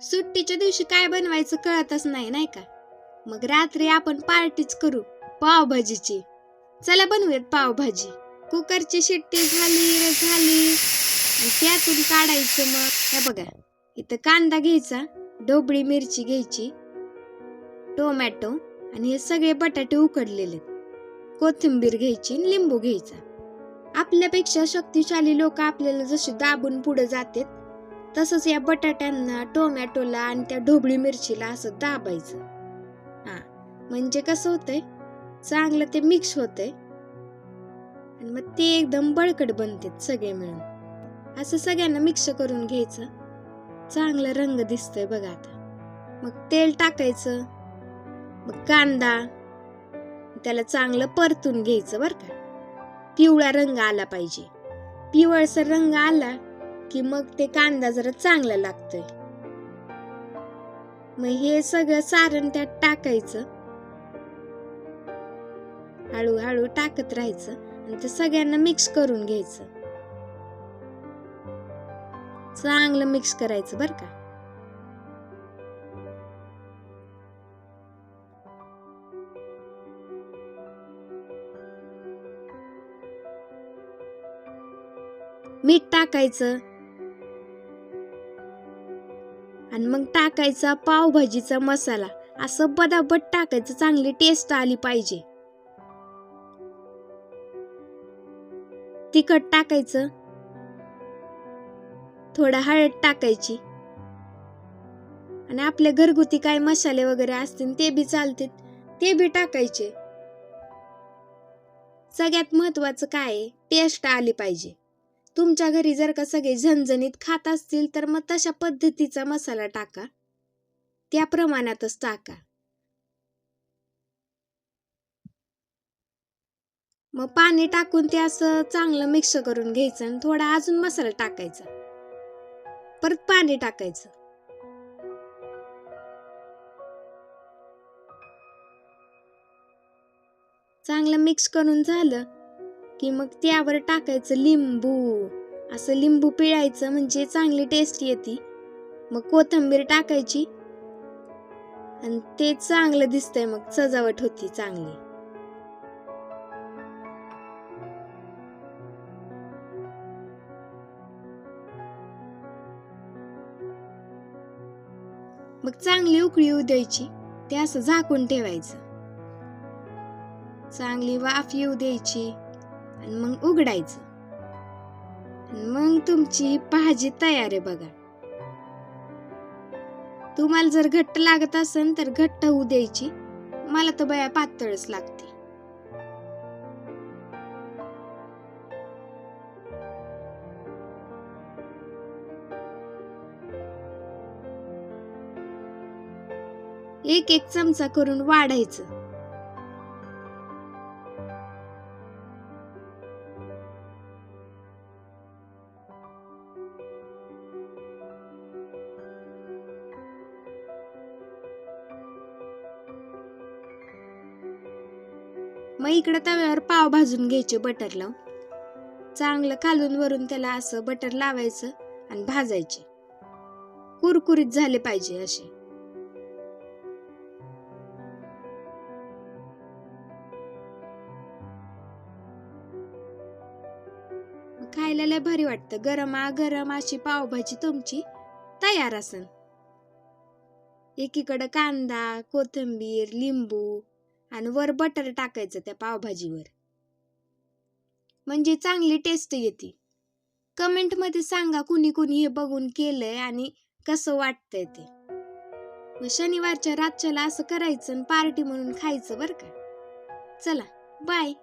सुट्टीच्या दिवशी काय बनवायचं कळतच नाही, नाही का? मग रात्री आपण पार्टीच करू पावभाजीची. चला बनवूयात पावभाजी. कुकरची शिट्टी झाली आणि त्यातून काढायचं. मग हे बघा, इथं कांदा घ्यायचा, ढोबळी मिरची घ्यायची, टोमॅटो आणि हे सगळे बटाटे उकडलेले, कोथिंबीर घ्यायची, लिंबू घ्यायचा. आपल्यापेक्षा शक्तिशाली लोक आपल्याला जसे दाबून पुढे जातात तसंच या बटाट्यांना, टोमॅटोला आणि त्या ढोबळी मिरचीला असं दाबायचं. म्हणजे कसं होतंय, चांगलं ते मिक्स होतंय आणि मग ते एकदम बळकट बनतात सगळे मिळून. असं सगळ्यांना मिक्स करून घ्यायचं. चांगला रंग दिसतोय बघा आता. मग तेल टाकायचं, मग कांदा, त्याला चांगलं परतून घ्यायचं बरं का. पिवळा रंग आला पाहिजे. पिवळसर रंग आला की मग ते कांदा जरा चांगला लागतोय. मग हे सगळं सारण त्यात टाकायचं, हळूहळू टाकत राहायचं आणि ते सगळ्यांना मिक्स करून घ्यायचं. चांगलं मिक्स करायचं बरं का. मीठ टाकायचं आणि मग टाकायचा पावभाजीचा मसाला. असं बदाबट टाकायचं, चांगली टेस्ट आली पाहिजे. तिखट टाकायचं, थोडा हळद टाकायची आणि आपले घरगुती काय मसाले वगैरे असतील ते बी चालतील, ते बी टाकायचे. सगळ्यात महत्वाचं काय, टेस्ट आली पाहिजे. तुमच्या घरी जर का सगळे झणझणीत खात असतील तर मग तशा पद्धतीचा मसाला टाका, त्या प्रमाणातच टाका. मग पाणी टाकून ते असं चांगलं मिक्स करून घ्यायचं आणि थोडा अजून मसाला टाकायचा, परत पाणी टाकायचं. चांगलं मिक्स करून झालं की मग त्यावर टाकायचं लिंबू. असं लिंबू पिळायचं म्हणजे चांगली टेस्ट येते. मग कोथिंबीर टाकायची आणि ते चांगलं दिसतंय, मग सजावट होती चांगली. मग चांगली उकळी येऊ द्यायची, ते असं झाकून ठेवायचं. चांगली वाफ येऊ द्यायची आणि मग उघडायचं. मग तुमची भाजी तयार आहे बघा. तुम्हाला जर घट्ट लागत असेल तर घट्ट होऊ द्यायची. मला तर बया पातळच लागते. एक एक चमचा करून वाढायचं. मग इकडे तव्यावर पाव भाजून घ्यायचे बटर लावून. चांगलं खालून वरून त्याला असं बटर लावायचं आणि भाजायचे. कुरकुरीत झाले पाहिजे असे. खायला लय भारी वाटतं. गरम अशी पावभाजी तुमची तयार असेल. एकीकडे कांदा, कोथिंबीर, लिंबू आणि वर बटर टाकायचं त्या पावभाजीवर, म्हणजे चांगली टेस्ट येते. कमेंट मध्ये सांगा कुणी कुणी हे बघून केलंय आणि कसं वाटतंय ते. मग शनिवारच्या रातच्याला असं करायचं आणि पार्टी म्हणून खायचं बरं का. चला बाय.